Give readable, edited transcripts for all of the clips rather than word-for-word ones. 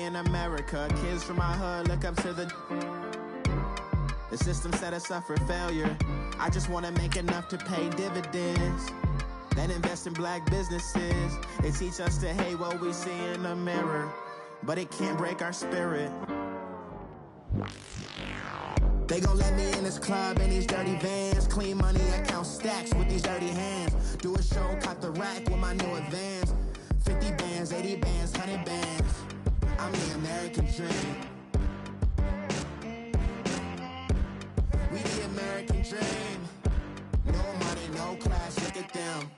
in America. Kids from my hood look up to the system set us up for failure. I just want to make enough to pay dividends, then invest in black businesses. They teach us to hate what we see in the mirror, but it can't break our spirit. They gon' let me in this club in these dirty vans. Clean money, I count stacks with these dirty hands. Do a show, cop the rack with my new advance. 50 bands, 80 bands, 100 bands. I'm the American dream. We the American dream. No money, no class, look at them.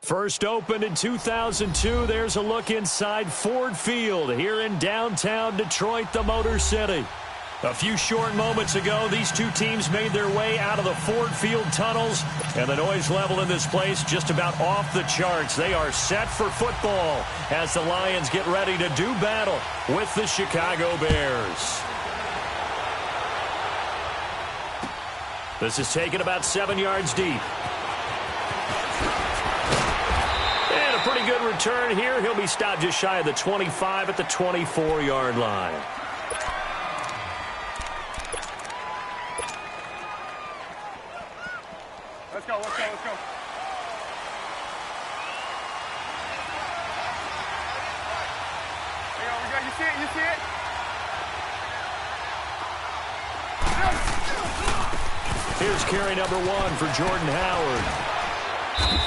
First opened in 2002, there's a look inside Ford Field here in downtown Detroit, the Motor City. A few short moments ago, these two teams made their way out of the Ford Field tunnels, and the noise level in this place just about off the charts. They are set for football as the Lions get ready to do battle with the Chicago Bears. This is taken about 7 yards deep. And a pretty good return here. He'll be stopped just shy of the 25 at the 24-yard line. Let's go, let's go, let's go. Here we go, you see it, you see it? Here's carry number 1 for Jordan Howard.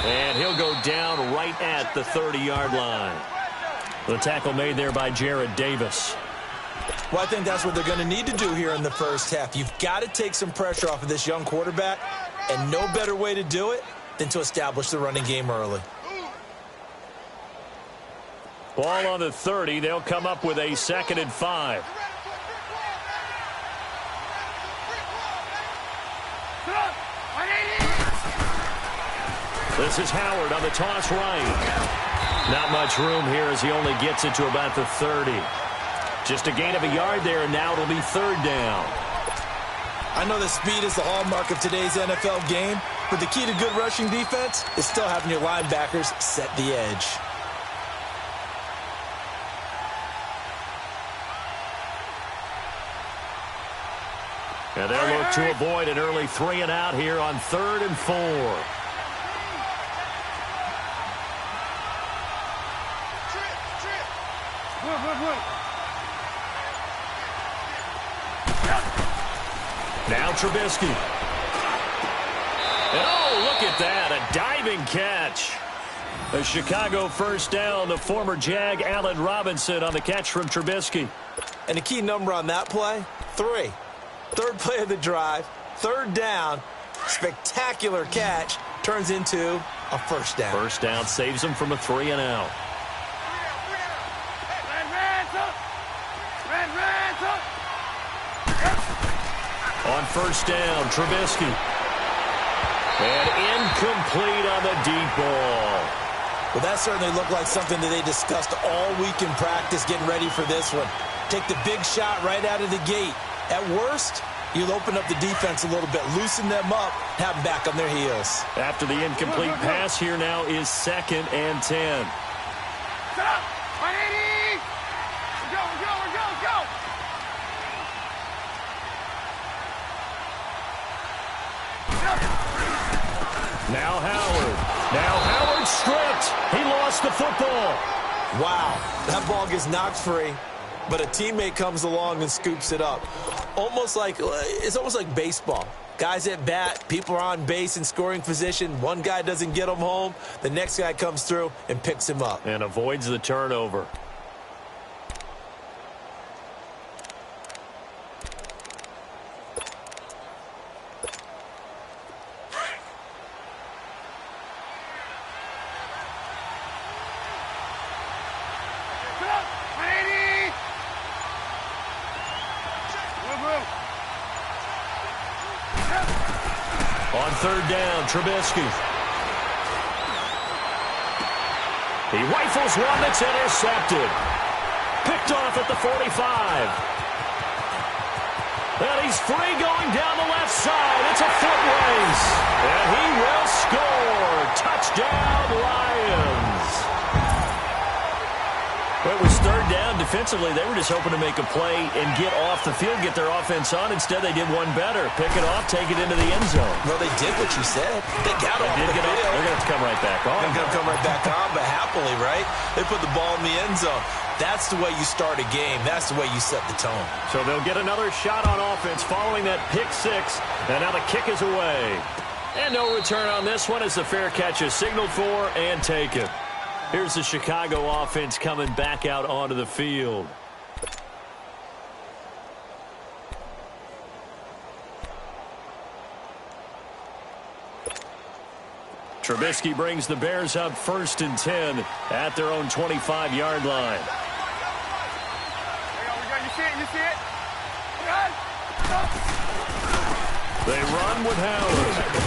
And he'll go down right at the 30-yard line. The tackle made there by Jared Davis. Well, I think that's what they're going to need to do here in the first half. You've got to take some pressure off of this young quarterback, and no better way to do it than to establish the running game early. Ball on the 30. They'll come up with a 2nd and 5. This is Howard on the toss right. Not much room here as he only gets it to about the 30. Just a gain of a yard there, and now it'll be 3rd down. I know that speed is the hallmark of today's NFL game, but the key to good rushing defense is still having your linebackers set the edge. And they'll look to avoid an early 3 and out here on 3rd and 4. Now Trubisky. And oh, look at that, a diving catch. A Chicago first down, the former Jag Allen Robinson on the catch from Trubisky. And the key number on that play, 3. 3rd play of the drive, 3rd down, spectacular catch, turns into a first down. First down saves him from a 3 and out. On first down, Trubisky. And incomplete on the deep ball. Well, that certainly looked like something that they discussed all week in practice getting ready for this one. Take the big shot right out of the gate. At worst, you'll open up the defense a little bit, loosen them up, have them back on their heels. After the incomplete pass, here now is 2nd and 10. Set up! 180! We're go! Now Howard stripped. He lost the football. Wow, that ball gets knocked free, but a teammate comes along and scoops it up. It's almost like baseball. Guys at bat, people are on base in scoring position. One guy doesn't get him home. The next guy comes through and picks him up. And avoids the turnover. On 3rd down, Trubisky. He rifles one that's intercepted. Picked off at the 45. free going down the left side. It's a foot race. And he will score. Touchdown, Lions. Well, it was third down. Defensively, they were just hoping to make a play and get off the field, get their offense on. Instead, they did one better. Pick it off, take it into the end zone. Well, they did what you said. They got off the field. They're going to have to come right back on. They're going to come right back on, but happily, right? They put the ball in the end zone. That's the way you start a game. That's the way you set the tone. So they'll get another shot on offense following that pick six. And now the kick is away. And no return on this one as the fair catch is signaled for and taken. Here's the Chicago offense coming back out onto the field. Trubisky brings the Bears up 1st and 10 at their own 25-yard line. You see it? You see it? They run with Howard.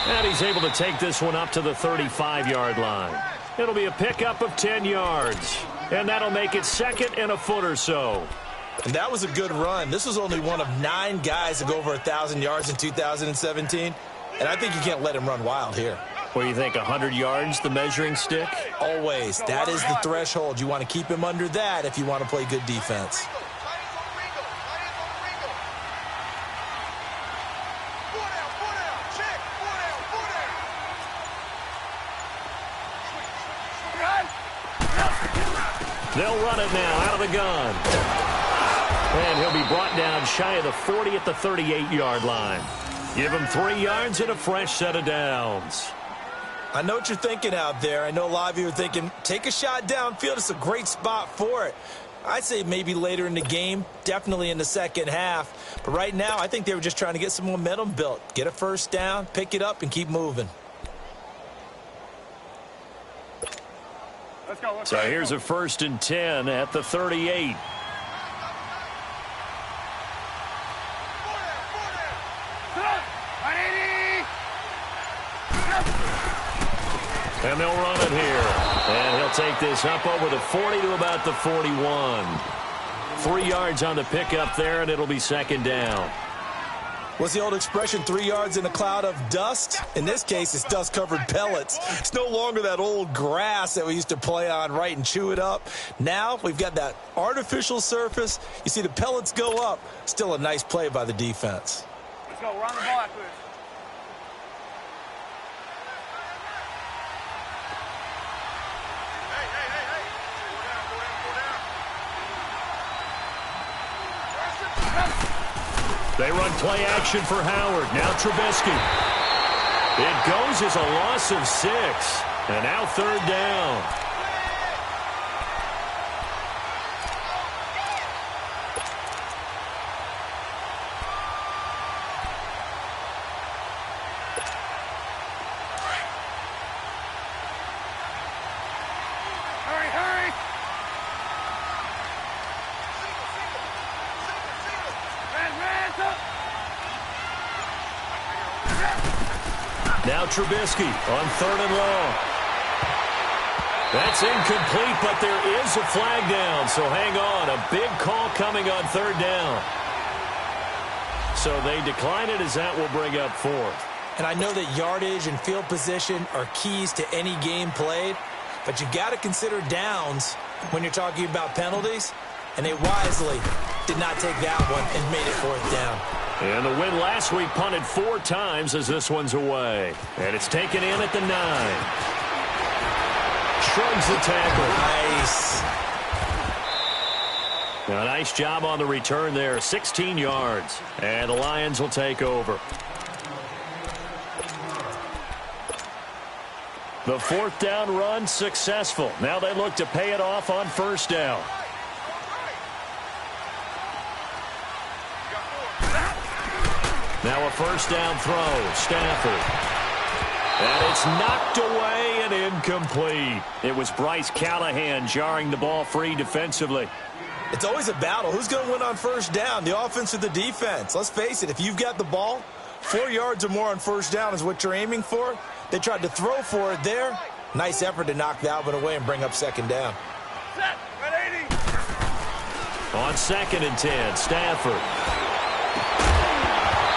And he's able to take this one up to the 35-yard line. It'll be a pickup of 10 yards. And that'll make it 2nd and a foot or so. And that was a good run. This was only one of 9 guys to go over 1,000 yards in 2017. And I think you can't let him run wild here. What do you think, 100 yards, the measuring stick? Always. That is the threshold. You want to keep him under that if you want to play good defense. They'll run it now out of the gun. And he'll be brought down shy of the 40 at the 38-yard line. Give him 3 yards and a fresh set of downs. I know what you're thinking out there. I know a lot of you are thinking, take a shot downfield. It's a great spot for it. I'd say maybe later in the game, definitely in the second half. But right now, I think they were just trying to get some momentum built. Get a first down, pick it up, and keep moving. So here's a 1st and 10 at the 38. And they'll run it here. And he'll take this up over the 40 to about the 41. 3 yards on the pickup there, and it'll be 2nd down. What's the old expression, 3 yards in a cloud of dust? In this case, it's dust-covered pellets. It's no longer that old grass that we used to play on, right, and chew it up. Now we've got that artificial surface. You see the pellets go up. Still a nice play by the defense. Let's go. Run the ball after this. They run play action for Howard. Now Trubisky. It goes as a loss of 6. And now 3rd down. Hurry, hurry. Now Trubisky on 3rd and long. That's incomplete, but there is a flag down, so hang on. A big call coming on 3rd down. So they decline it as that will bring up 4th. And I know that yardage and field position are keys to any game played, but you got to consider downs when you're talking about penalties, and they wisely did not take that one and made it 4th down. And the win last week punted 4 times as this one's away. And it's taken in at the 9. Shrugs the tackle. Nice. A nice job on the return there. 16 yards. And the Lions will take over. The 4th down run successful. Now they look to pay it off on 1st down. Now a 1st down throw. Stafford. And it's knocked away and incomplete. It was Bryce Callahan jarring the ball free defensively. It's always a battle. Who's going to win on 1st down, the offense or the defense? Let's face it, if you've got the ball, 4 yards or more on 1st down is what you're aiming for. They tried to throw for it there. Nice effort to knock that one away and bring up 2nd down. Set. 180. On 2nd and 10, Stafford.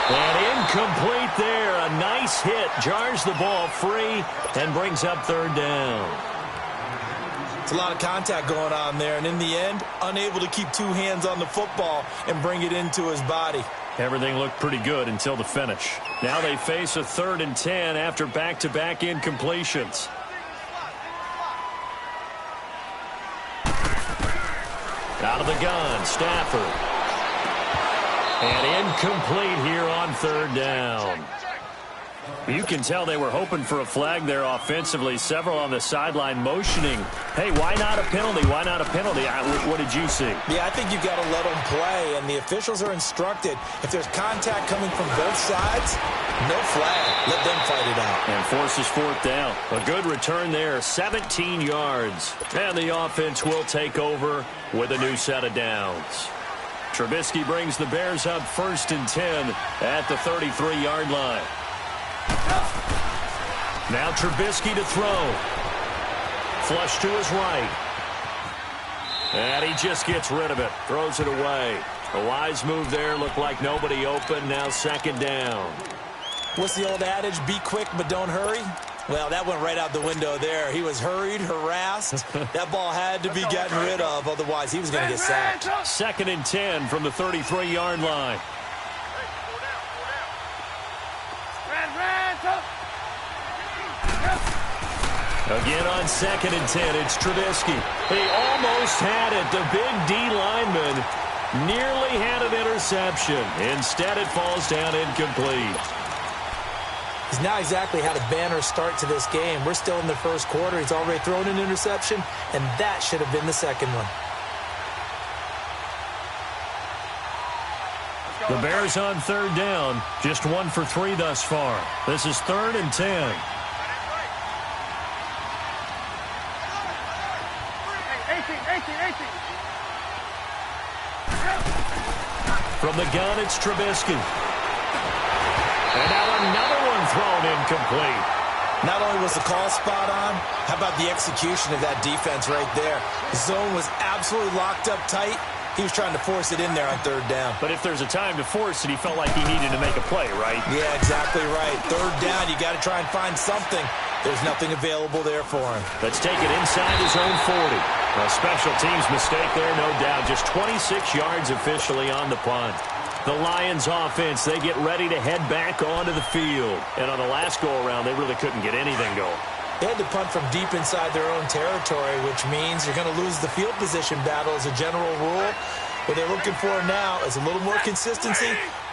And incomplete there. A nice hit. Jars the ball free and brings up third down. It's a lot of contact going on there, and in the end, unable to keep two hands on the football and bring it into his body. Everything looked pretty good until the finish. Now they face a 3rd and 10 after back-to-back incompletions. Out of the gun, Stafford. And incomplete here on 3rd down. You can tell they were hoping for a flag there offensively. Several on the sideline motioning. Hey, why not a penalty? Why not a penalty? What did you see? Yeah, I think you've got to let them play, and the officials are instructed. If there's contact coming from both sides, no flag. Let them fight it out. And forces 4th down. A good return there, 17 yards. And the offense will take over with a new set of downs. Trubisky brings the Bears up 1st and 10 at the 33-yard line. Now Trubisky to throw. Flush to his right. And he just gets rid of it. Throws it away. A wise move there. Looked like nobody open. Now 2nd down. What's the old adage? Be quick, but don't hurry. Well, that went right out the window there. He was hurried, harassed. That ball had to be gotten rid of. Otherwise, he was going to get sacked. 2nd and 10 from the 33-yard line. Again on 2nd and 10, it's Trubisky. He almost had it. The big D lineman nearly had an interception. Instead, it falls down incomplete. He's not exactly had a banner start to this game. We're still in the 1st quarter. He's already thrown an interception, and that should have been the 2nd one. The Bears on 3rd down. Just 1 for 3 thus far. This is 3rd and 10. From the gun, it's Trubisky. And now another one thrown incomplete. Not only was the call spot on, how about the execution of that defense right there? The zone was absolutely locked up tight. He was trying to force it in there on 3rd down. But if there's a time to force it, he felt like he needed to make a play, right? Yeah, exactly right. 3rd down, you got to try and find something. There's nothing available there for him. Let's take it inside his own 40. A special teams mistake there, no doubt. Just 26 yards officially on the punt. The Lions offense, they get ready to head back onto the field. And on the last go-around, they really couldn't get anything going. They had to punt from deep inside their own territory, which means you're going to lose the field position battle as a general rule. What they're looking for now is a little more consistency,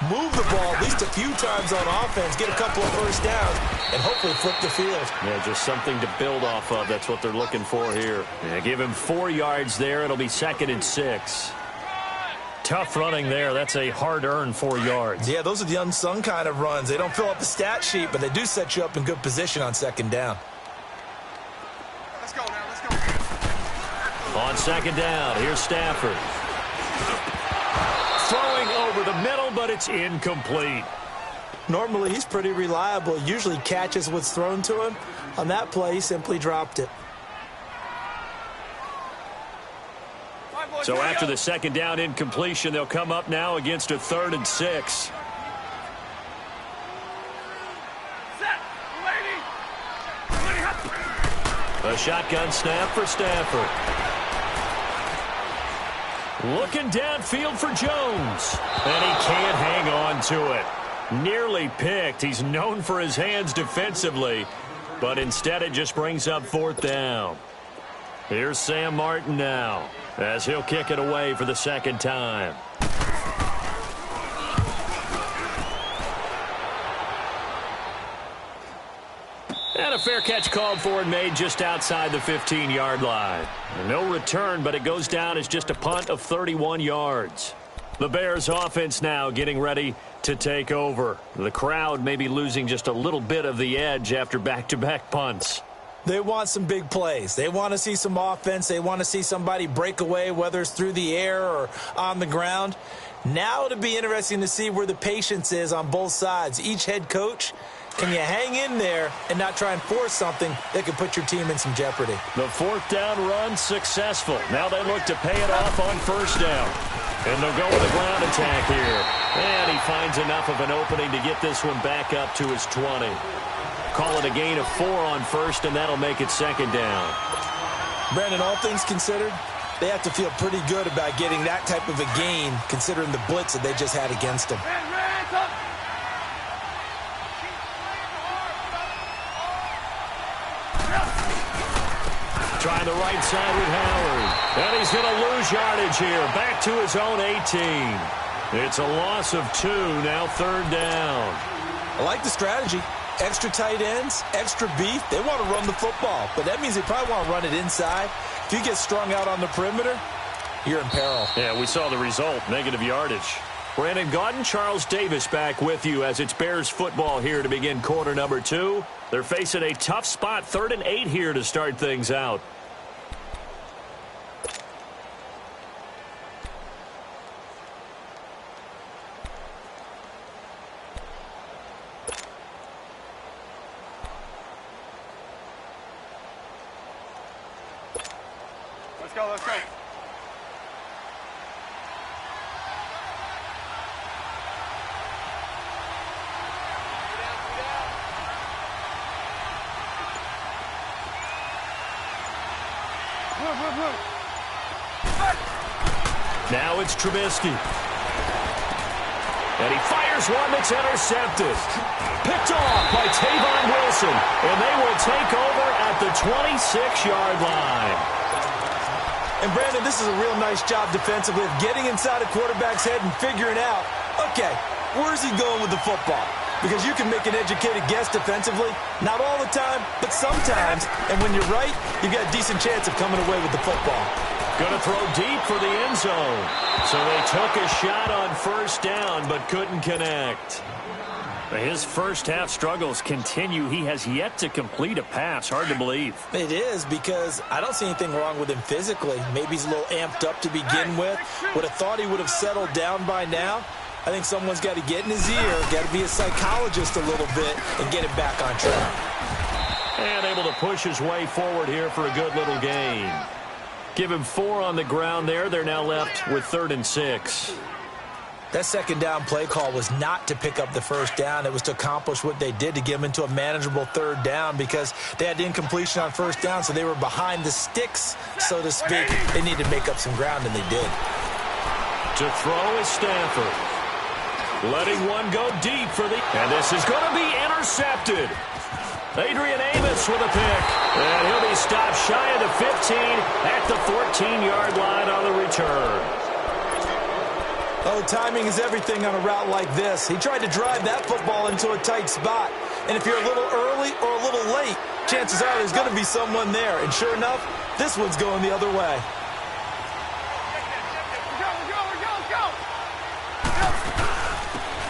move the ball at least a few times on offense, get a couple of 1st downs, and hopefully flip the field. Yeah, just something to build off of. That's what they're looking for here. Yeah, give him 4 yards there. It'll be 2nd and 6. Tough running there. That's a hard-earned 4 yards. Yeah, those are the unsung kind of runs. They don't fill up a stat sheet, but they do set you up in good position on 2nd down. Let's go now, let's go. On 2nd down, here's Stafford. Throwing over the middle, but it's incomplete. Normally, he's pretty reliable. Usually catches what's thrown to him. On that play, he simply dropped it. So after the 2nd down incompletion, they'll come up now against a 3rd and 6. A shotgun snap for Stafford. Looking downfield for Jones. And he can't hang on to it. Nearly picked. He's known for his hands defensively. But instead it just brings up 4th down. Here's Sam Martin now, as he'll kick it away for the 2nd time. And a fair catch called for and made just outside the 15-yard line. No return, but it goes down as just a punt of 31 yards. The Bears offense now getting ready to take over. The crowd may be losing just a little bit of the edge after back-to-back punts. They want some big plays. They want to see some offense. They want to see somebody break away, whether it's through the air or on the ground. Now it'll be interesting to see where the patience is on both sides. Each head coach, can you hang in there and not try and force something that could put your team in some jeopardy? The 4th down run successful. Now they look to pay it off on 1st down. And they'll go with a ground attack here. And he finds enough of an opening to get this one back up to his 20. Call it a gain of 4 on first, and that'll make it second down. Brandon, all things considered, they have to feel pretty good about getting that type of a gain, considering the blitz that they just had against them. Trying the right side with Howard. And he's going to lose yardage here. Back to his own 18. It's a loss of 2, now third down. I like the strategy. Extra tight ends, extra beef. They want to run the football, but that means they probably want to run it inside. If you get strung out on the perimeter, you're in peril. Yeah, we saw the result, negative yardage. Brandon Gaudin, Charles Davis back with you as it's Bears football here to begin quarter number 2. They're facing a tough spot, 3rd and 8 here to start things out. Let's go, let's go. Now it's Trubisky. And he fires one that's intercepted. Picked off by Tavon Wilson. And they will take over at the 26-yard line. And, Brandon, this is a real nice job defensively of getting inside a quarterback's head and figuring out, okay, where's he going with the football? Because you can make an educated guess defensively, not all the time, but sometimes. And when you're right, you've got a decent chance of coming away with the football. Going to throw deep for the end zone. So they took a shot on first down, but couldn't connect. His first half struggles continue. He has yet to complete a pass. Hard to believe. It is, because I don't see anything wrong with him physically. Maybe he's a little amped up to begin with. Would have thought he would have settled down by now. I think someone's got to get in his ear, got to be a psychologist a little bit, and get him back on track. And able to push his way forward here for a good little gain. Give him 4 on the ground there. They're now left with 3rd and 6. That second down play call was not to pick up the first down. It was to accomplish what they did to get them into a manageable 3rd down, because they had incompletion on first down, so they were behind the sticks, so to speak. They needed to make up some ground, and they did. To throw is Stafford. Letting one go deep for the... And this is going to be intercepted. Adrian Amos with a pick. And he'll be stopped shy of the 15 at the 14-yard line on the return. Oh, timing is everything on a route like this. He tried to drive that football into a tight spot. And if you're a little early or a little late, chances are there's going to be someone there. And sure enough, this one's going the other way.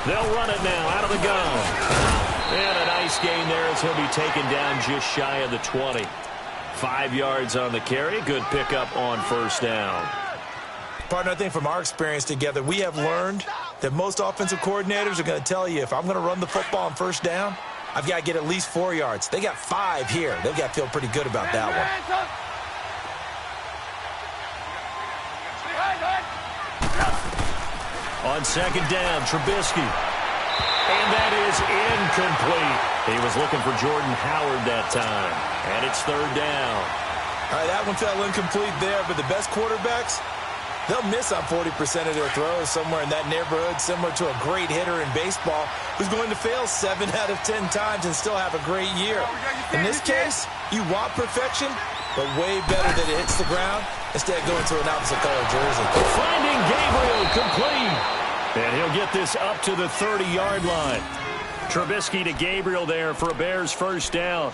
They'll run it now out of the gun. And a nice gain there as he'll be taken down just shy of the 20. 5 yards on the carry. Good pickup on first down. Partner, I think from our experience together, we have learned that most offensive coordinators are going to tell you, if I'm going to run the football on first down, I've got to get at least 4 yards. They got 5 here. They've got to feel pretty good about that one. On second down, Trubisky. And that is incomplete. He was looking for Jordan Howard that time. And it's 3rd down. All right, that one fell incomplete there, but the best quarterbacks, they'll miss on 40% of their throws, somewhere in that neighborhood, similar to a great hitter in baseball who's going to fail 7 out of 10 times and still have a great year. In this case, you want perfection, but way better that it hits the ground instead of going to an opposite color jersey. Finding Gabriel complete. And he'll get this up to the 30-yard line. Trubisky to Gabriel there for a Bears first down.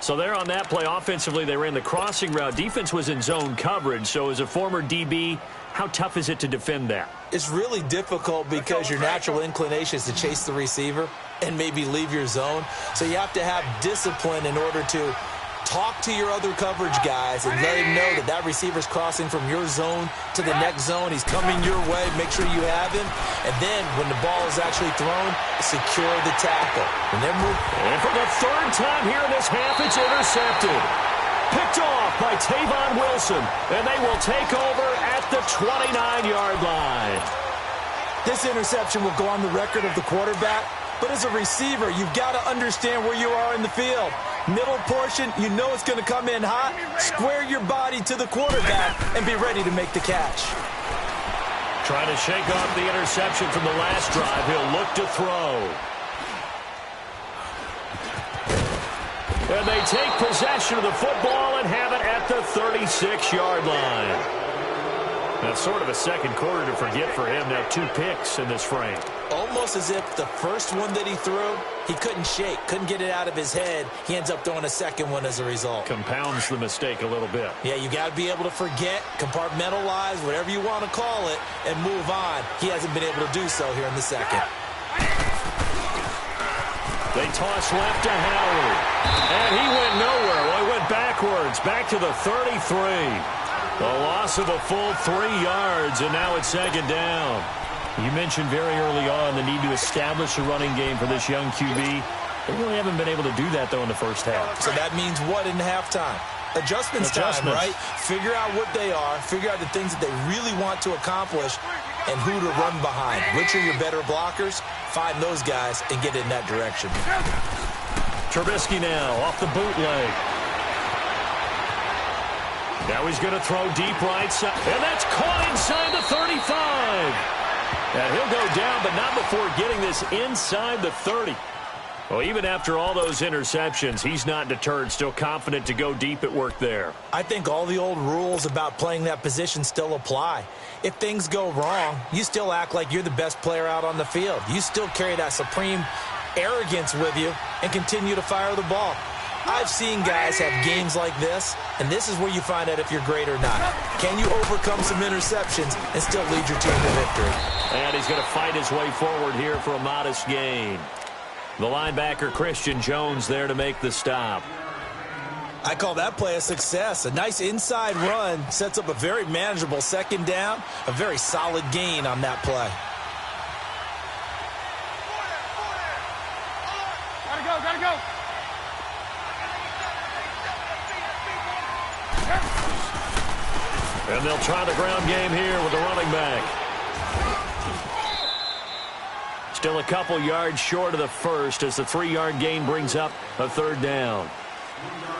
So there on that play, offensively, they ran the crossing route. Defense was in zone coverage. So as a former DB, how tough is it to defend that? It's really difficult because your natural inclination is to chase the receiver and maybe leave your zone. So you have to have discipline in order to talk to your other coverage guys and let him know that that receiver's crossing from your zone to the next zone. He's coming your way. Make sure you have him. And then when the ball is actually thrown, secure the tackle. And then move. And for the 3rd time here in this half, it's intercepted. Picked off by Tavon Wilson. And they will take over at the 29-yard line. This interception will go on the record of the quarterback, but as a receiver, you've got to understand where you are in the field. Middle portion, you know it's going to come in hot. Square your body to the quarterback and be ready to make the catch. Trying to shake off the interception from the last drive. He'll look to throw. And they take possession of the football and have it at the 36-yard line. That's sort of a second quarter to forget for him. Now 2 picks in this frame. Almost as if the first one that he threw, he couldn't shake, couldn't get it out of his head. He ends up throwing a second one as a result. Compounds the mistake a little bit. Yeah, you got to be able to forget, compartmentalize, whatever you want to call it, and move on. He hasn't been able to do so here in the second. They toss left to Howard. And he went nowhere. Well, he went backwards, back to the 33. A loss of a full 3 yards, and now it's second down. You mentioned very early on the need to establish a running game for this young QB. They really haven't been able to do that, though, in the first half. So that means what in halftime? Adjustments time, right? Figure out what they are, figure out the things that they really want to accomplish, and who to run behind. Which are your better blockers? Find those guys and get in that direction. Trubisky now off the bootleg. Now he's going to throw deep right side. And that's caught inside the 35. And he'll go down, but not before getting this inside the 30. Well, even after all those interceptions, he's not deterred, still confident to go deep at work there. I think all the old rules about playing that position still apply. If things go wrong, you still act like you're the best player out on the field. You still carry that supreme arrogance with you and continue to fire the ball. I've seen guys have games like this, and this is where you find out if you're great or not. Can you overcome some interceptions and still lead your team to victory? And he's going to fight his way forward here for a modest gain. The linebacker, Christian Jones, there to make the stop. I call that play a success. A nice inside run sets up a very manageable second down, a very solid gain on that play. Gotta go. And they'll try the ground game here with the running back. Still a couple yards short of the first as the 3-yard gain brings up a third down.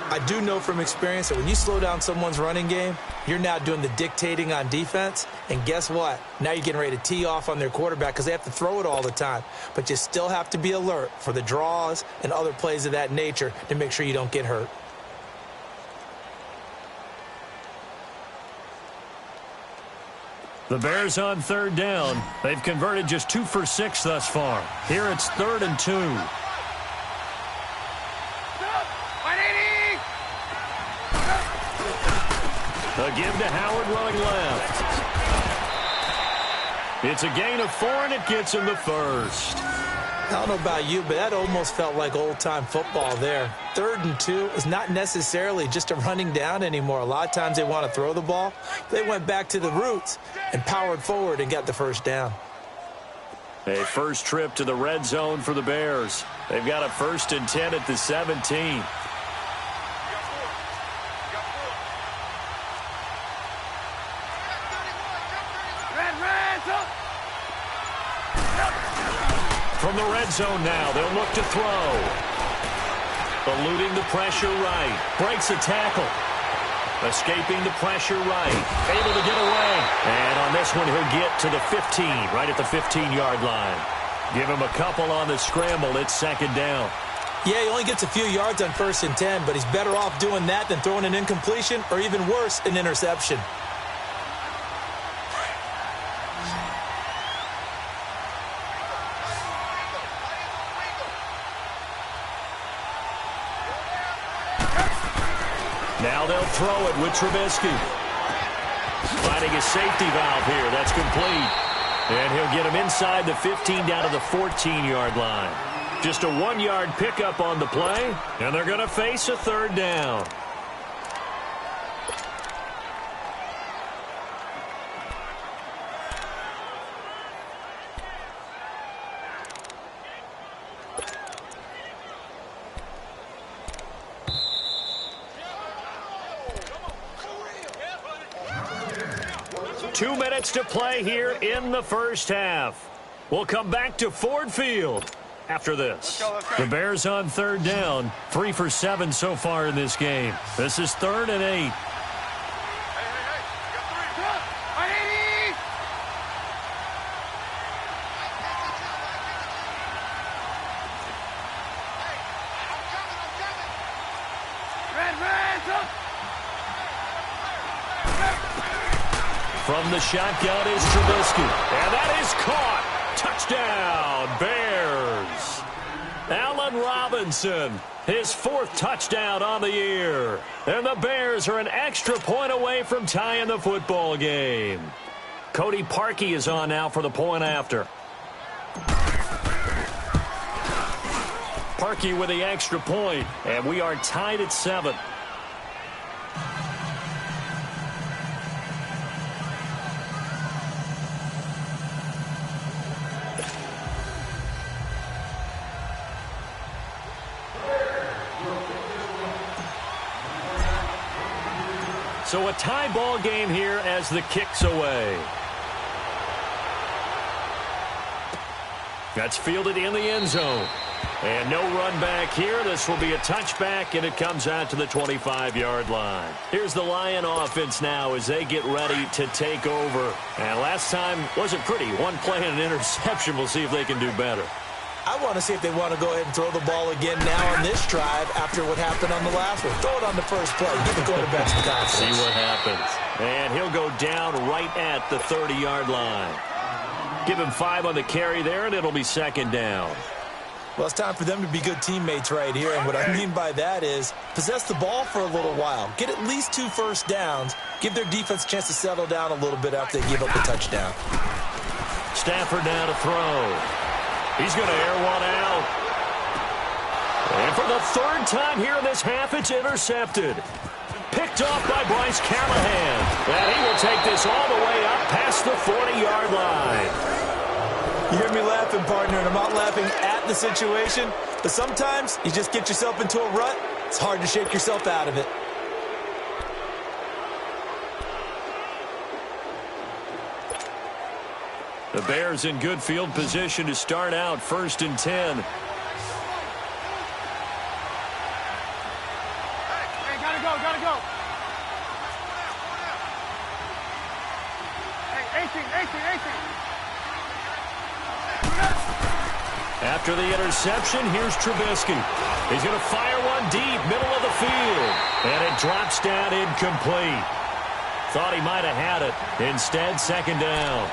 I do know from experience that when you slow down someone's running game, you're now doing the dictating on defense. And guess what? Now you're getting ready to tee off on their quarterback because they have to throw it all the time. But you still have to be alert for the draws and other plays of that nature to make sure you don't get hurt. The Bears on third down. They've converted just 2 for 6 thus far. Here it's 3rd and 2. A give to Howard running left. It's a gain of 4, and it gets him the first. I don't know about you, but that almost felt like old-time football there. 3rd and 2 is not necessarily just a running down anymore. A lot of times they want to throw the ball. They went back to the roots and powered forward and got the first down. A first trip to the red zone for the Bears. They've got a 1st and 10 at the 17. From the red zone now, they'll look to throw. Eluding the pressure right. Breaks a tackle. Escaping the pressure right. Able to get away. And on this one, he'll get to the 15, right at the 15-yard line. Give him a couple on the scramble. It's 2nd down. Yeah, he only gets a few yards on 1st and 10, but he's better off doing that than throwing an incompletion or even worse, an interception. Now they'll throw it with Trubisky. Finding a safety valve here. That's complete. And he'll get him inside the 15 down to the 14-yard line. Just a 1-yard pickup on the play, and they're going to face a 3rd down. 2 minutes to play here in the first half. We'll come back to Ford Field after this. Let's go. The Bears on third down. 3 for 7 so far in this game. This is 3rd and 8. Hey, you got 3. 180! Red, From the shotgun is Trubisky. And that is caught. Touchdown, Bears. Allen Robinson, his 4th touchdown on the year. And the Bears are an extra point away from tying the football game. Cody Parkey is on now for the point after. Parkey with the extra point, and we are tied at 7. So a tie ball game here as the kick's away. That's fielded in the end zone. And no run back here. This will be a touchback, and it comes out to the 25-yard line. Here's the Lion offense now as they get ready to take over. And last time wasn't pretty. One play and an interception. We'll see if they can do better. I want to see if they want to go ahead and throw the ball again now on this drive after what happened on the last one. Throw it on the first play. Give the quarterback some confidence. See what happens. And he'll go down right at the 30-yard line. Give him 5 on the carry there, and it'll be 2nd down. Well, it's time for them to be good teammates right here, and what I mean by that is possess the ball for a little while. Get at least 2 first downs. Give their defense a chance to settle down a little bit after they give up the touchdown. Stafford now to throw. He's going to air one out. And for the 3rd time here in this half, it's intercepted. Picked off by Bryce Callahan. And he will take this all the way up past the 40-yard line. You hear me laughing, partner, and I'm not laughing at the situation, but sometimes you just get yourself into a rut. It's hard to shake yourself out of it. The Bears in good field position to start out 1st and 10. Hey, gotta go. Hey, 18. After the interception, here's Trubisky. He's going to fire one deep, middle of the field. And it drops down incomplete. Thought he might have had it. Instead, 2nd down.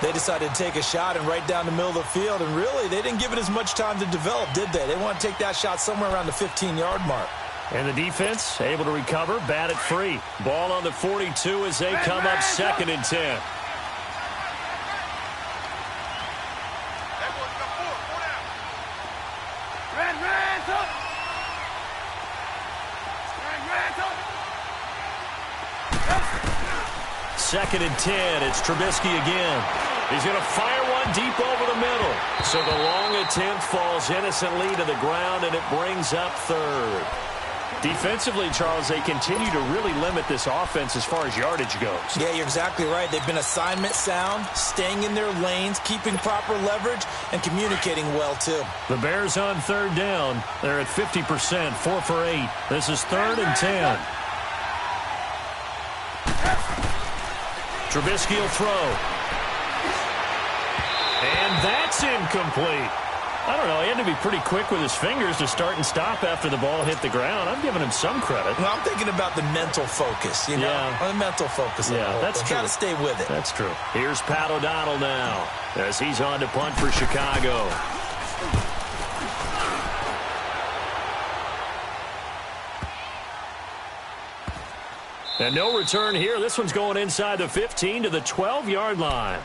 They decided to take a shot and right down the middle of the field, and really, they didn't give it as much time to develop, did they? They want to take that shot somewhere around the 15-yard mark. And the defense able to recover, bat it free. Ball on the 42 as they come up 2nd and 10. Second and 10. It's Trubisky again. He's going to fire one deep over the middle. So the long attempt falls innocently to the ground, and it brings up 3rd. Defensively, Charles, they continue to really limit this offense as far as yardage goes. Yeah, you're exactly right. They've been assignment sound, staying in their lanes, keeping proper leverage, and communicating well, too. The Bears on 3rd down. They're at 50%, 4 for 8. This is 3rd and 10. Trubisky will throw. And that's incomplete. I don't know. He had to be pretty quick with his fingers to start and stop after the ball hit the ground. I'm giving him some credit. Well, I'm thinking about the mental focus, you know? Yeah. The mental focus. Yeah, that's true. Got to stay with it. That's true. Here's Pat O'Donnell now as he's on to punt for Chicago. And no return here. This one's going inside the 15 to the 12-yard line.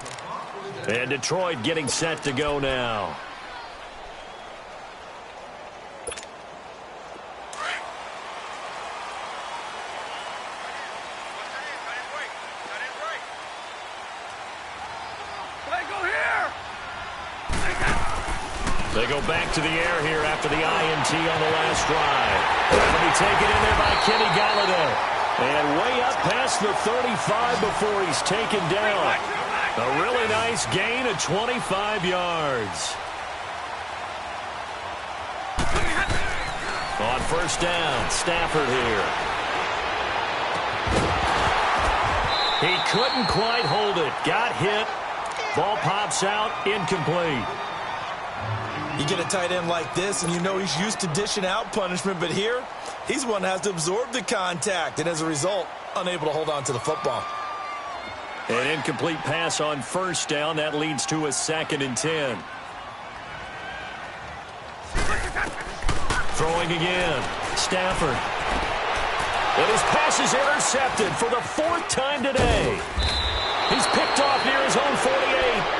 And Detroit getting set to go now. They go back to the air here after the INT on the last drive. That'll be taken in there by Kenny Galladay. And way up past the 35 before he's taken down. A really nice gain of 25 yards. On first down, Stafford here. He couldn't quite hold it. Got hit. Ball pops out, incomplete. You get a tight end like this, and you know he's used to dishing out punishment, but here, he's one that has to absorb the contact, and as a result, unable to hold on to the football. An incomplete pass on first down. That leads to a 2nd and 10. Throwing again. Stafford. And his pass is intercepted for the 4th time today. He's picked off near his own 48.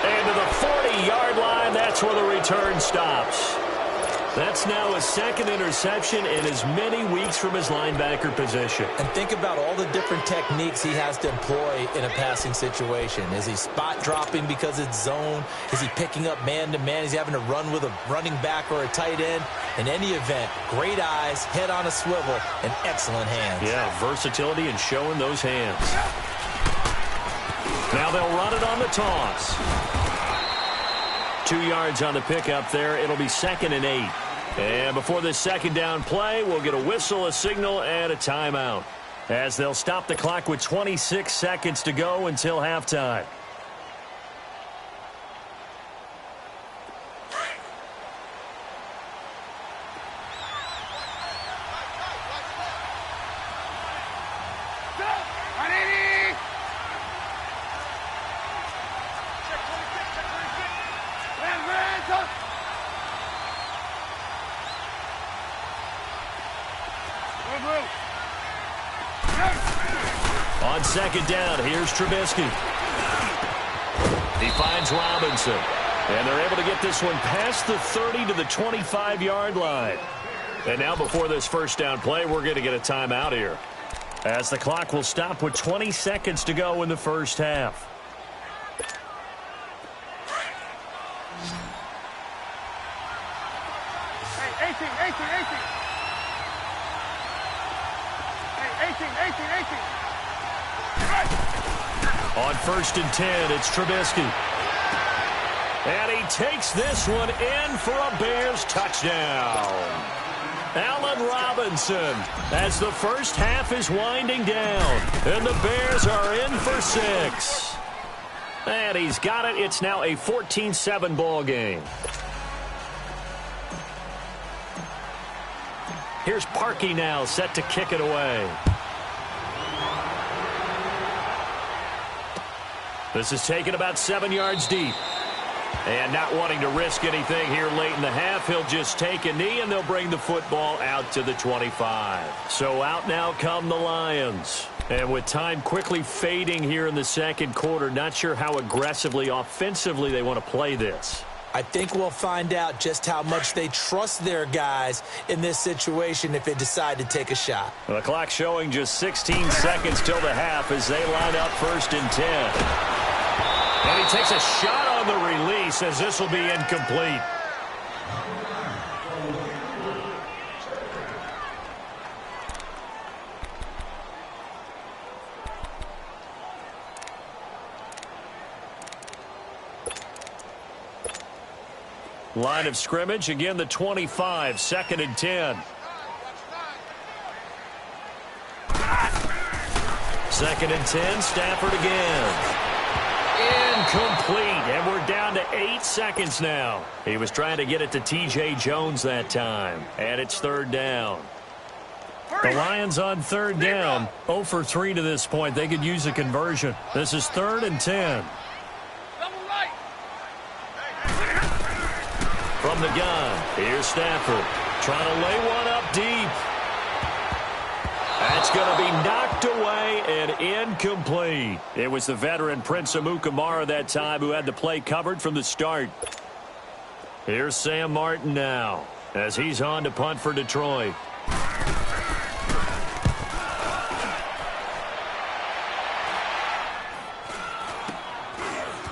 And to the 40-yard line, that's where the return stops. That's now a 2nd interception in as many weeks from his linebacker position. And think about all the different techniques he has to employ in a passing situation. Is he spot dropping because it's zone? Is he picking up man-to-man? Is he having to run with a running back or a tight end? In any event, great eyes, head on a swivel, and excellent hands. Yeah, versatility and showing those hands. Now they'll run it on the toss. 2 yards on the pickup there. It'll be 2nd and 8. And before this 2nd down play, we'll get a whistle, a signal, and a timeout, as they'll stop the clock with 26 seconds to go until halftime. On 2nd down, here's Trubisky. He finds Robinson. And they're able to get this one past the 30 to the 25-yard line. And now before this 1st down play, we're going to get a timeout here, as the clock will stop with 20 seconds to go in the 1st half. Hey, 18. Hey, 18. On 1st and 10, it's Trubisky. And he takes this one in for a Bears touchdown. Allen Robinson, as the 1st half is winding down. And the Bears are in for 6. And he's got it. It's now a 14-7 ball game. Here's Parkey now, set to kick it away. This is taken about 7 yards deep. And not wanting to risk anything here late in the half, he'll just take a knee, and they'll bring the football out to the 25. So out now come the Lions. And with time quickly fading here in the 2nd quarter, not sure how aggressively, offensively they want to play this. I think we'll find out just how much they trust their guys in this situation if they decide to take a shot. The clock showing just 16 seconds till the half as they line up 1st and 10. And he takes a shot on the release, as this will be incomplete. Line of scrimmage, again the 25, 2nd and 10. 2nd and 10, Stafford again. Incomplete, and we're down to 8 seconds now. He was trying to get it to T.J. Jones that time, and it's 3rd down. The Lions on 3rd down, 0 for 3 to this point. They could use a conversion. This is 3rd and 10. From the gun, here's Stafford, trying to lay one up deep. That's going to be knocked away and incomplete. It was the veteran Prince Amukamara that time who had the play covered from the start. Here's Sam Martin now, as he's on to punt for Detroit.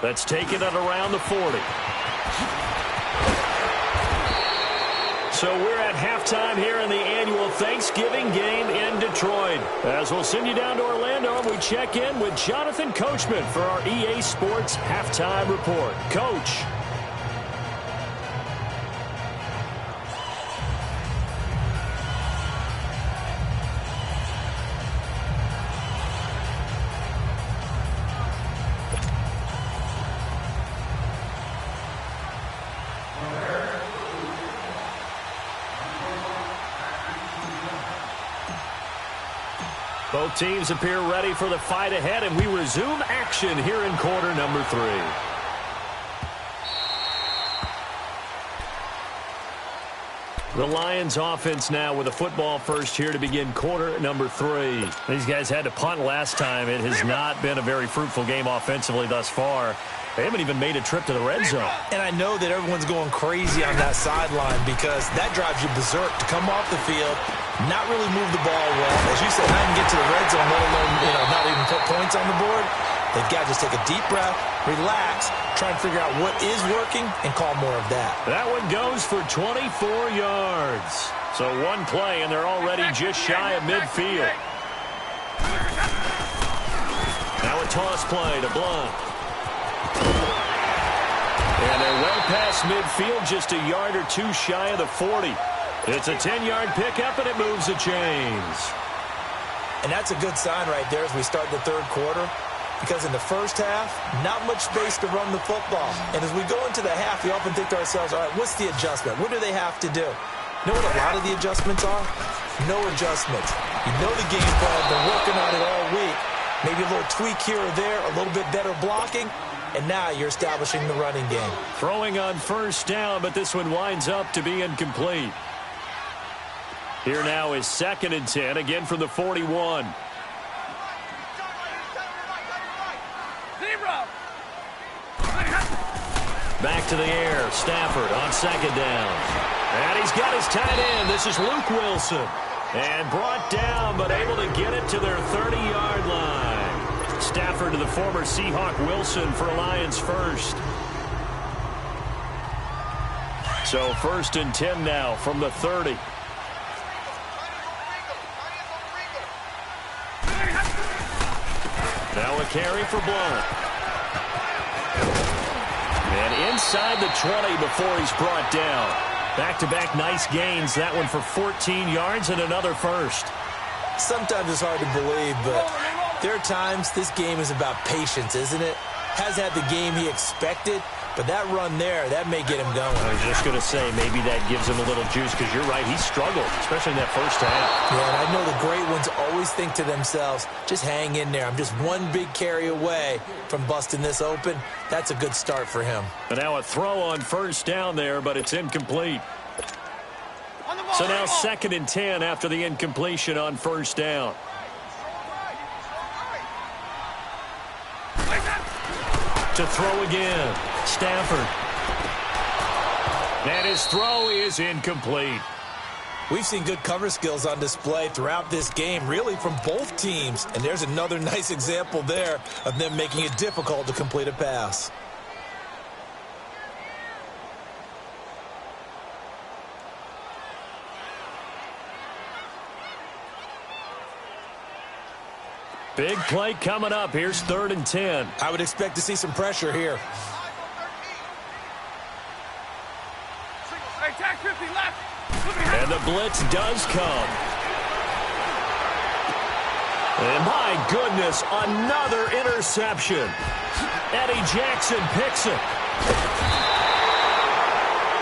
That's taken it around the 40. So we're at halftime here in the annual Thanksgiving game in Detroit. As we'll send you down to Orlando, and we check in with Jonathan Coachman for our EA Sports Halftime Report. Coach. Both teams appear ready for the fight ahead, and we resume action here in quarter number 3. The Lions offense now with a football first here to begin quarter number 3. These guys had to punt last time. It has not been a very fruitful game offensively thus far. They haven't even made a trip to the red zone. And I know that everyone's going crazy on that sideline because that drives you berserk to come off the field, not really move the ball well. As you said, not even get to the red zone, let alone not even put points on the board. They've got to just take a deep breath, relax, try and figure out what is working, and call more of that. That one goes for 24 yards. So one play, and they're already just shy of midfield. Now a toss play to Blunt. And they're well past midfield, just a yard or two shy of the 40. It's a 10-yard pickup, and it moves the chains. And that's a good sign right there as we start the third quarter, because in the first half, not much space to run the football. And as we go into the half, we often think to ourselves, all right, what's the adjustment? What do they have to do? You know what a lot of the adjustments are? No adjustments. You know the game plan. They're working on it all week. Maybe a little tweak here or there, a little bit better blocking, and now you're establishing the running game. Throwing on first down, but this one winds up to be incomplete. Here now is 2nd and 10, again from the 41. Back to the air, Stafford on 2nd down. And he's got his tight end. This is Luke Wilson. And brought down, but able to get it to their 30-yard line. Stafford to the former Seahawk Wilson for Lions first. So 1st and 10 now from the 30. Now a carry for Blunt. And inside the 20 before he's brought down. Back-to-back nice gains. That one for 14 yards and another first. Sometimes it's hard to believe, but there are times this game is about patience, isn't it? Has had the game he expected, but that run there, that may get him going. I was just going to say, maybe that gives him a little juice, because you're right, he struggled, especially in that first half. Yeah, and I know the great ones always think to themselves, just hang in there. I'm just one big carry away from busting this open. That's a good start for him. And now a throw on first down there, but it's incomplete. So now 2nd and 10 after the incompletion on first down. To throw again, Stafford. And his throw is incomplete. We've seen good cover skills on display throughout this game, really from both teams. And there's another nice example there of them making it difficult to complete a pass. Big play coming up. Here's 3rd and 10. I would expect to see some pressure here. And the blitz does come. And my goodness, another interception. Eddie Jackson picks it.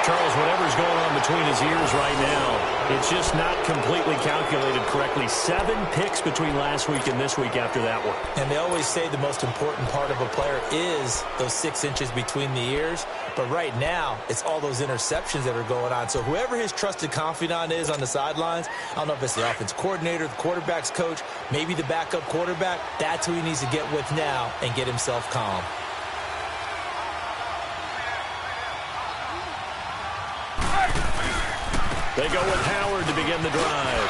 Charles, whatever's going on between his ears right now, it's just not completely calculated correctly. 7 picks between last week and this week after that one. And they always say the most important part of a player is those 6 inches between the ears. But right now, it's all those interceptions that are going on. So whoever his trusted confidant is on the sidelines, I don't know if it's the offense coordinator, the quarterback's coach, maybe the backup quarterback, that's who he needs to get with now and get himself calm. They go with Howard to begin the drive.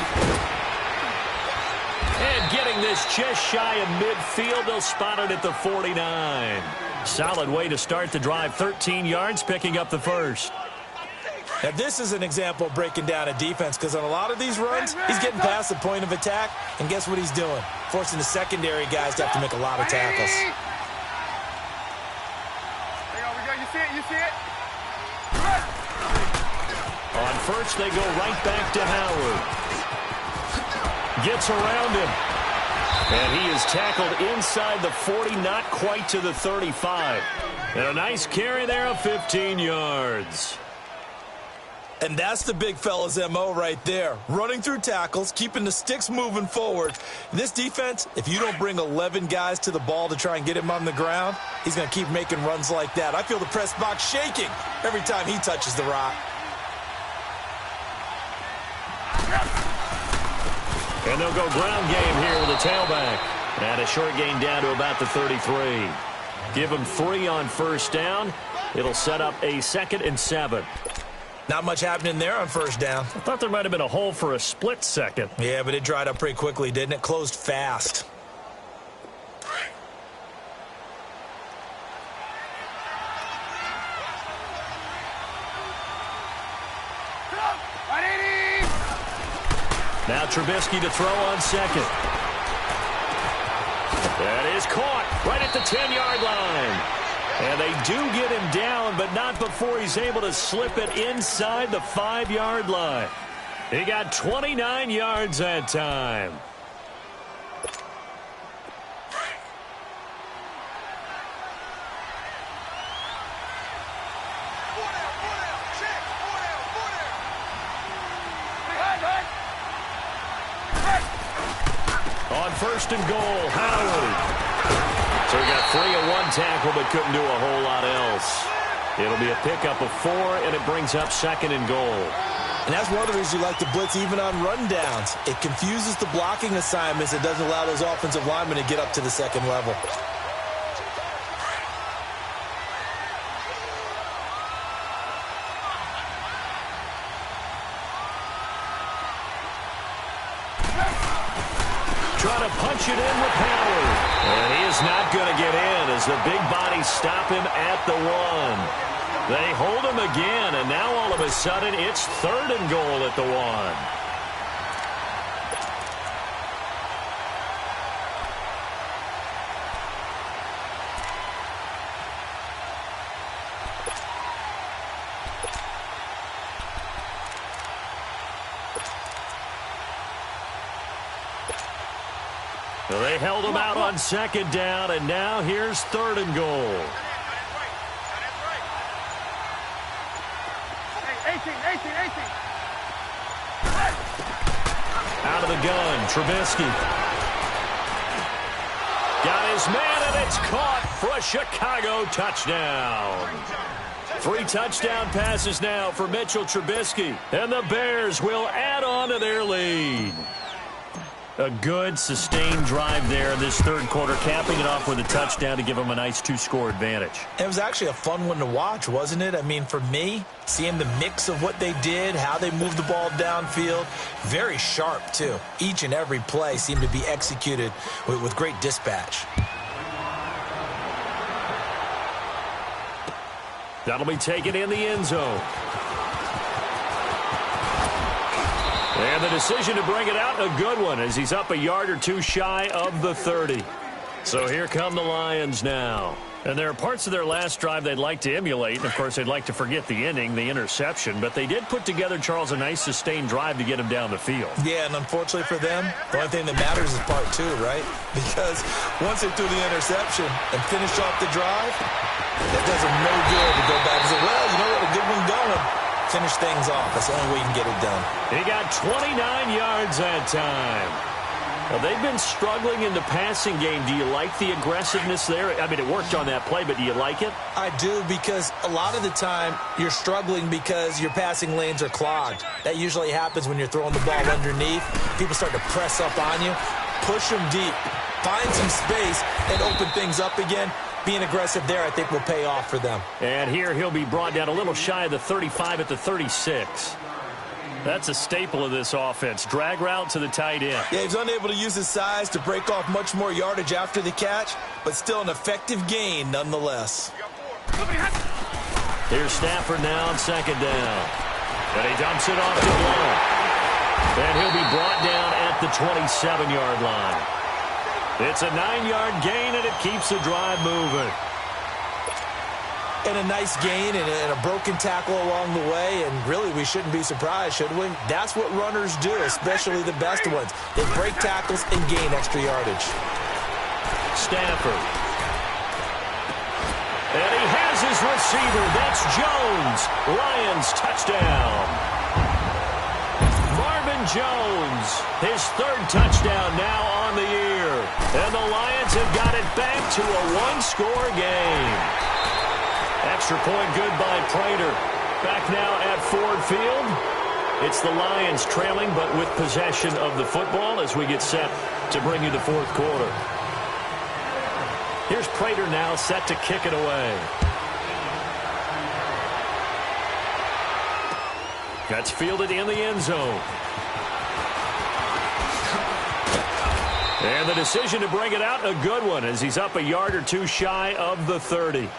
And getting this just shy of midfield, they'll spot it at the 49. Solid way to start the drive. 13 yards, picking up the first. Now, this is an example of breaking down a defense, because on a lot of these runs, he's getting past the point of attack, and guess what he's doing? Forcing the secondary guys to have to make a lot of tackles. You see it, you see it. On first, they go right back to Howard. Gets around him. And he is tackled inside the 40, not quite to the 35. And a nice carry there of 15 yards. And that's the big fella's MO right there. Running through tackles, keeping the sticks moving forward. This defense, if you don't bring 11 guys to the ball to try and get him on the ground, he's going to keep making runs like that. I feel the press box shaking every time he touches the rock. And they'll go ground game here with a tailback. And a short gain down to about the 33. Give him 3 on first down. It'll set up a 2nd and 7. Not much happening there on first down. I thought there might have been a hole for a split second. Yeah, but it dried up pretty quickly, didn't it? Closed fast. Now Trubisky to throw on second. That is caught right at the 10-yard line. And they do get him down, but not before he's able to slip it inside the 5-yard line. He got 29 yards that time. On first and goal, Howard. So he got 3 in 1 tackle, but couldn't do a whole lot else. It'll be a pickup of 4, and it brings up 2nd and goal. And that's one of the reasons you like to blitz even on rundowns. It confuses the blocking assignments. It doesn't allow those offensive linemen to get up to the 2nd level. Trying to punch it in with Howard. And he is not going to get in as the big bodies stop him at the 1. They hold him again, and now all of a sudden it's 3rd and goal at the 1. They held him out on 2nd down, and now here's 3rd and goal. 18. Out of the gun, Trubisky. Got his man, and it's caught for a Chicago touchdown. 3 touchdown passes now for Mitchell Trubisky, and the Bears will add on to their lead. A good, sustained drive there in this 3rd quarter, capping it off with a touchdown to give them a nice 2-score advantage. It was actually a fun one to watch, wasn't it? I mean, for me, seeing the mix of what they did, how they moved the ball downfield, very sharp, too. Each and every play seemed to be executed with great dispatch. That'll be taken in the end zone. And the decision to bring it out, a good one, as he's up a yard or 2 shy of the 30. So here come the Lions now. And there are parts of their last drive they'd like to emulate. And, of course, they'd like to forget the ending, the interception. But they did put together, Charles, a nice sustained drive to get him down the field. Yeah, and unfortunately for them, the only thing that matters is part 2, right? Because once they threw the interception and finished off the drive, that does them no good to go back and say, well, you know what, a good one going. Finish things off. That's the only way you can get it done. He got 29 yards that time. Well, they've been struggling in the passing game. Do you like the aggressiveness there? I mean, it worked on that play, but do you like it? I do, because a lot of the time you're struggling because your passing lanes are clogged. That usually happens when you're throwing the ball underneath. People start to press up on you. Push them deep. Find some space and open things up again. Being aggressive there, I think, will pay off for them. And here he'll be brought down a little shy of the 35 at the 36. That's a staple of this offense. Drag route to the tight end. Yeah, he's unable to use his size to break off much more yardage after the catch, but still an effective gain nonetheless. Here's Stafford now on 2nd down. And he dumps it off to Blount. And he'll be brought down at the 27-yard line. It's a 9-yard gain, and it keeps the drive moving. And a nice gain and a broken tackle along the way, and really we shouldn't be surprised, should we? That's what runners do, especially the best ones. They break tackles and gain extra yardage. Stafford. And he has his receiver. That's Jones. Lions touchdown. Marvin Jones, his third touchdown now on the year. And the Lions have got it back to a one-score game. Extra point good by Prater. Back now at Ford Field. It's the Lions trailing, but with possession of the football as we get set to bring you the fourth quarter. Here's Prater now set to kick it away. That's fielded in the end zone. And the decision to bring it out, a good one, as he's up a yard or two shy of the 30.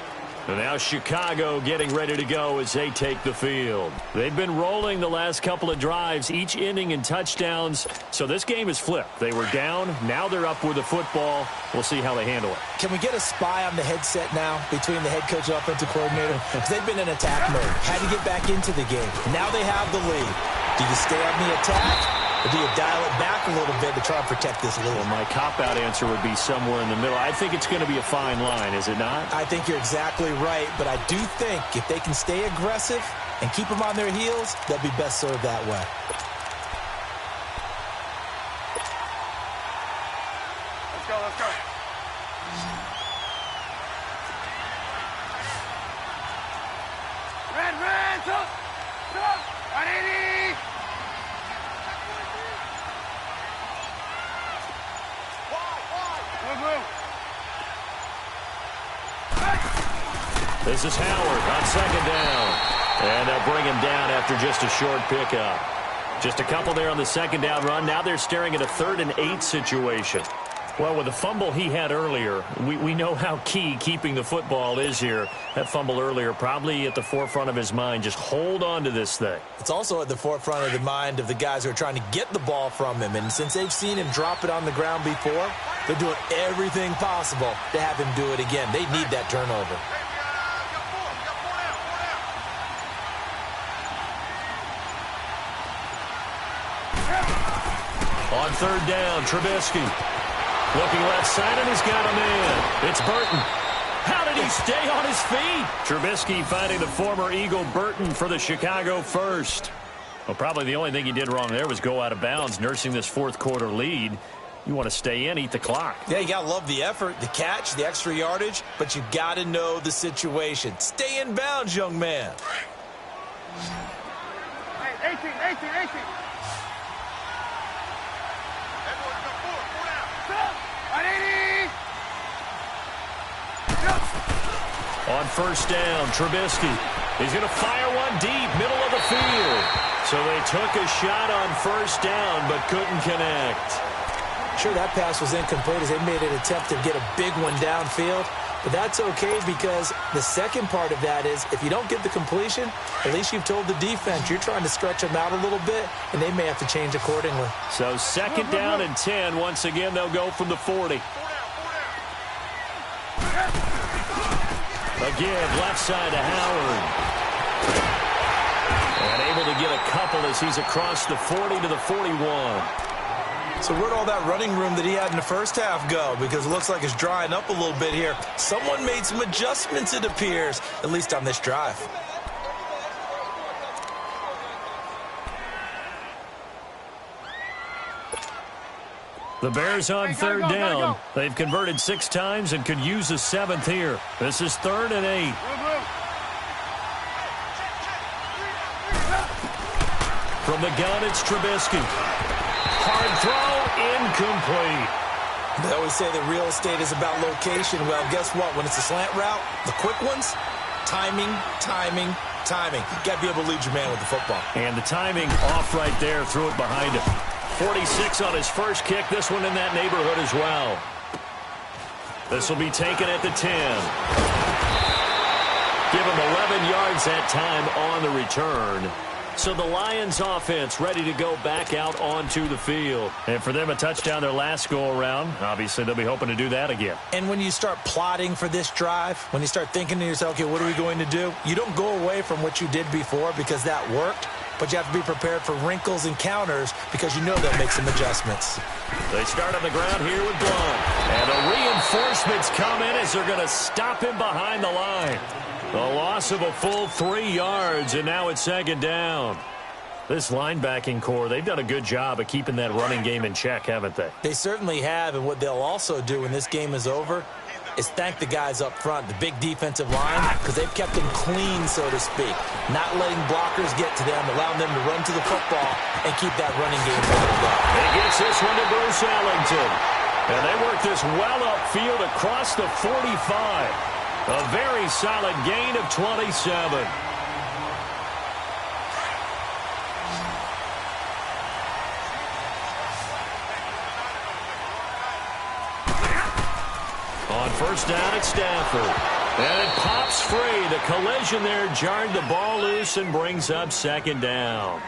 And now Chicago getting ready to go as they take the field. They've been rolling the last couple of drives, each ending in touchdowns. So this game is flipped. They were down. Now they're up with the football. We'll see how they handle it. Can we get a spy on the headset now between the head coach and offensive coordinator? Because they've been in attack mode. Had to get back into the game. Now they have the lead. Do you stay on the attack? Or do you dial it back a little bit to try and protect this lead? Well, my cop-out answer would be somewhere in the middle. I think it's going to be a fine line, is it not? I think you're exactly right, but I do think if they can stay aggressive and keep them on their heels, they'll be best served that way. Let's go, let's go. Red, up, 180. This is Howard on second down. And they'll bring him down after just a short pickup. Just a couple there on the second down run. Now they're staring at a 3rd and 8 situation. Well, with the fumble he had earlier, we know how key keeping the football is here. That fumble earlier probably at the forefront of his mind. Just hold on to this thing. It's also at the forefront of the mind of the guys who are trying to get the ball from him. And since they've seen him drop it on the ground before, they're doing everything possible to have him do it again. They need that turnover. On third down, Trubisky. Looking left side, and he's got a man. It's Burton. How did he stay on his feet? Trubisky finding the former Eagle Burton for the Chicago first. Well, probably the only thing he did wrong there was go out of bounds, nursing this fourth quarter lead. You want to stay in, eat the clock. Yeah, you got to love the effort, the catch, the extra yardage, but you got to know the situation. Stay in bounds, young man. Hey, 18. On first down, Trubisky. He's going to fire one deep, middle of the field. So they took a shot on first down, but couldn't connect. Sure, that pass was incomplete as they made an attempt to get a big one downfield. But that's okay because the second part of that is if you don't get the completion, at least you've told the defense you're trying to stretch them out a little bit, and they may have to change accordingly. So second down and 10. Once again, they'll go from the 40. Again, left side to Howard. And able to get a couple as he's across the 40 to the 41. So where'd all that running room that he had in the first half go? Because it looks like it's drying up a little bit here. Someone made some adjustments, it appears, at least on this drive. The Bears on third down. They've converted 6 times and could use a 7th here. This is 3rd and 8. From the gun, it's Trubisky. Hard throw, incomplete. They always say that real estate is about location. Well, guess what? When it's a slant route, the quick ones, timing. You got to be able to lead your man with the football. And the timing off right there. Threw it behind him. 46 on his first kick. This one in that neighborhood as well. This will be taken at the 10. Give him 11 yards that time on the return. So the Lions offense ready to go back out onto the field. And for them, a touchdown their last go-around. Obviously, they'll be hoping to do that again. And when you start plotting for this drive, when you start thinking to yourself, okay, what are we going to do? You don't go away from what you did before because that worked, but you have to be prepared for wrinkles and counters because you know they'll make some adjustments. They start on the ground here with Blount. And the reinforcements come in as they're going to stop him behind the line. A loss of a full 3 yards, and now it's second down. This linebacking core, they've done a good job of keeping that running game in check, haven't they? They certainly have, and what they'll also do when this game is over is thank the guys up front, the big defensive line, because they've kept them clean, so to speak, not letting blockers get to them, allowing them to run to the football and keep that running game bottled up. He gets this one to Bruce Ellington. And they work this well upfield across the 45. A very solid gain of 27. On first down, it's Stafford. And it pops free. The collision there jarred the ball loose and brings up second down.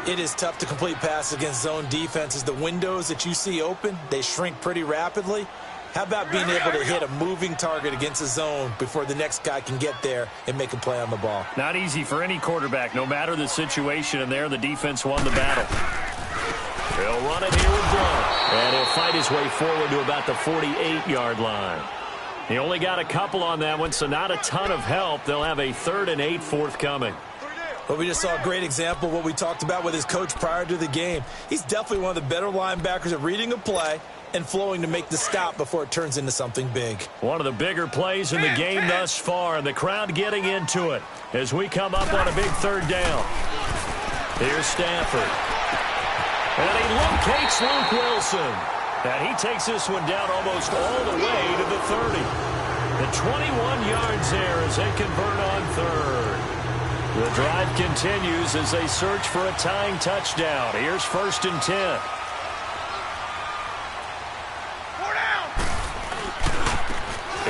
It is tough to complete passes against zone defenses. The windows that you see open, they shrink pretty rapidly. How about being able to hit a moving target against a zone before the next guy can get there and make a play on the ball? Not easy for any quarterback, no matter the situation, and there the defense won the battle. He'll run it here with Blount, and he'll fight his way forward to about the 48-yard line. He only got a couple on that one, so not a ton of help. They'll have a 3rd and 8 forthcoming. Well, we just saw a great example of what we talked about with his coach prior to the game. He's definitely one of the better linebackers at reading a play and flowing to make the stop before it turns into something big. One of the bigger plays in the game thus far, and the crowd getting into it as we come up on a big 3rd down. Here's Stafford. And he locates Luke Wilson. And he takes this one down almost all the way to the 30. The 21 yards there as they convert on 3rd. The drive continues as they search for a tying touchdown. Here's 1st and 10.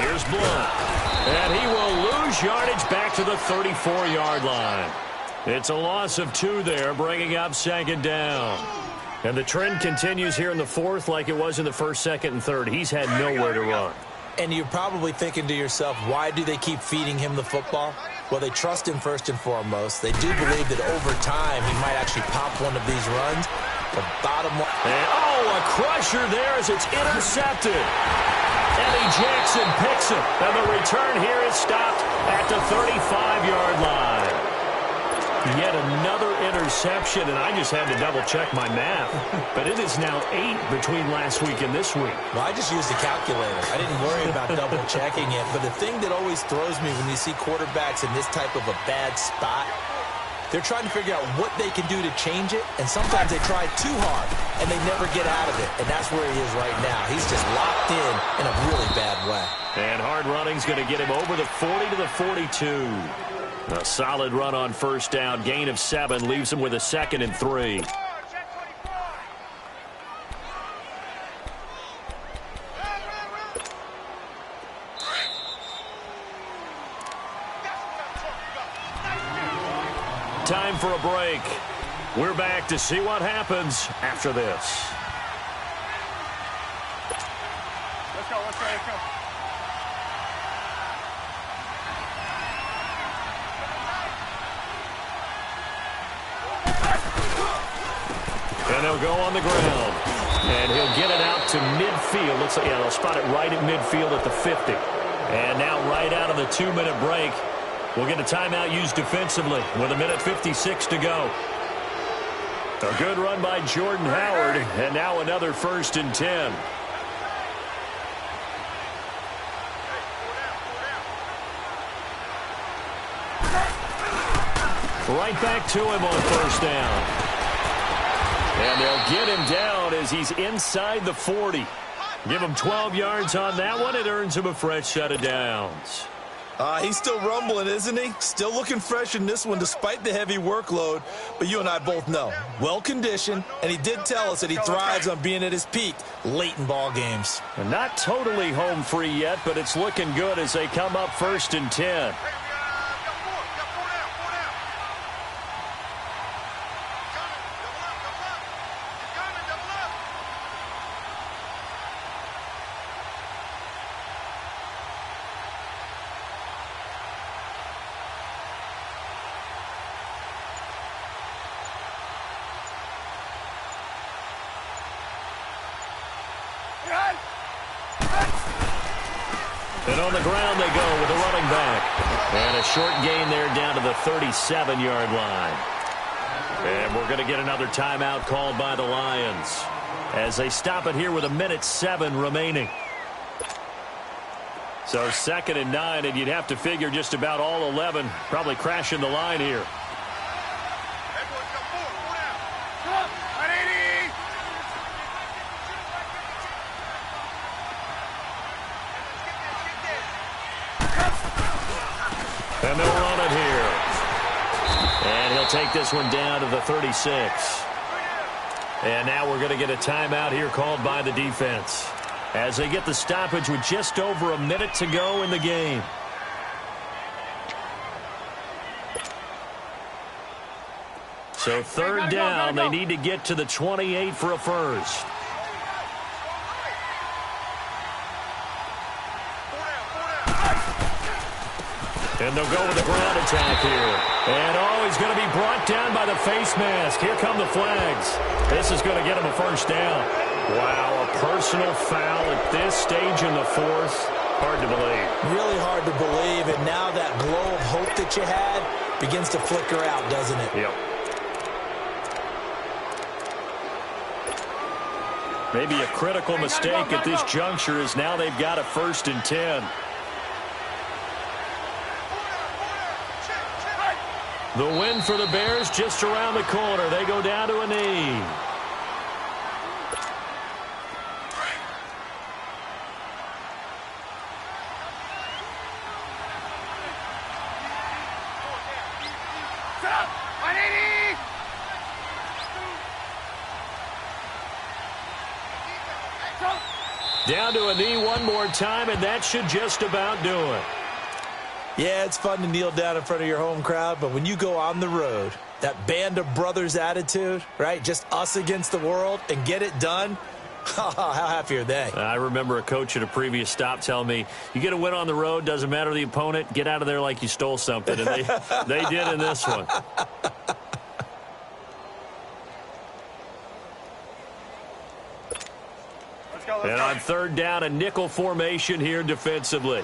Here's Blount. And he will lose yardage back to the 34-yard line. It's a loss of 2 there, bringing up second down. And the trend continues here in the 4th like it was in the 1st, 2nd, and 3rd. He's had nowhere to run. And you're probably thinking to yourself, why do they keep feeding him the football? Well, they trust him first and foremost. They do believe that over time he might actually pop one of these runs. The bottom line. And, a crusher there as it's intercepted. Eddie Jackson picks it. And the return here is stopped at the 35-yard line. Yet another interception, and I just had to double-check my math. But it is now 8 between last week and this week. Well, I just used a calculator. I didn't worry about double-checking it. But the thing that always throws me when you see quarterbacks in this type of a bad spot, they're trying to figure out what they can do to change it, and sometimes they try too hard, and they never get out of it. And that's where he is right now. He's just locked in a really bad way. And hard running's going to get him over the 40 to the 42. A solid run on first down. Gain of 7 leaves him with a 2nd and 3. Time for a break. We're back to see what happens after this. Let's go, let's go, let's go. And they'll go on the ground. And he'll get it out to midfield. Looks like, yeah, they'll spot it right at midfield at the 50. And now right out of the 2-minute break, we'll get a timeout used defensively with 1:56 to go. A good run by Jordan Howard, and now another 1st and 10. Right back to him on first down. And they'll get him down as he's inside the 40. Give him 12 yards on that one. It earns him a fresh set of downs. He's still rumbling, isn't he? Still looking fresh in this one despite the heavy workload. But you and I both know, well-conditioned, and he did tell us that he thrives on being at his peak late in ball games. And not totally home free yet, but it's looking good as they come up 1st and 10. And on the ground they go with a running back. And a short gain there down to the 37-yard line. And we're going to get another timeout called by the Lions as they stop it here with 1:07 remaining. So 2nd and 9, and you'd have to figure just about all 11 probably crashing the line here. And they'll run it here. And he'll take this one down to the 36. And now we're going to get a timeout here called by the defense as they get the stoppage with just over a minute to go in the game. So 3rd down, they need to get to the 28 for a first. And they'll go with the ground attack here. And, he's going to be brought down by the face mask. Here come the flags. This is going to get him a first down. Wow, a personal foul at this stage in the 4th. Hard to believe. Really hard to believe, and now that glow of hope that you had begins to flicker out, doesn't it? Yep. Maybe a critical mistake at this juncture is now they've got a 1st and 10. The win for the Bears just around the corner. They go down to a knee. Down to a knee one more time, and that should just about do it. Yeah, it's fun to kneel down in front of your home crowd, but when you go on the road, that band of brothers attitude, right, just us against the world, and get it done, how happy are they? I remember a coach at a previous stop telling me, you get a win on the road, doesn't matter the opponent, get out of there like you stole something, and they did in this one. And on 3rd down, a nickel formation here defensively.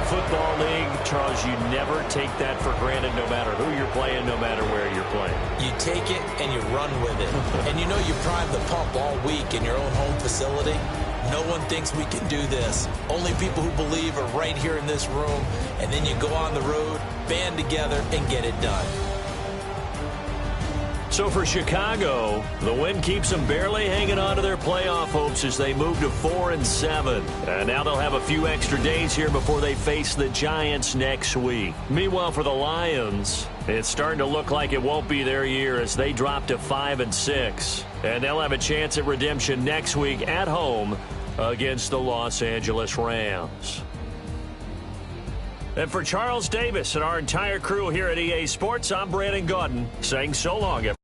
Football League, Charles, you never take that for granted no matter who you're playing, no matter where you're playing. You take it and you run with it. And you know you prime the pump all week in your own home facility. No one thinks we can do this. Only people who believe are right here in this room. And then you go on the road, band together, and get it done. So for Chicago, the win keeps them barely hanging on to their playoff hopes as they move to 4-7. And now they'll have a few extra days here before they face the Giants next week. Meanwhile, for the Lions, it's starting to look like it won't be their year as they drop to 5-6. And they'll have a chance at redemption next week at home against the Los Angeles Rams. And for Charles Davis and our entire crew here at EA Sports, I'm Brandon Gaudin saying so long, everyone.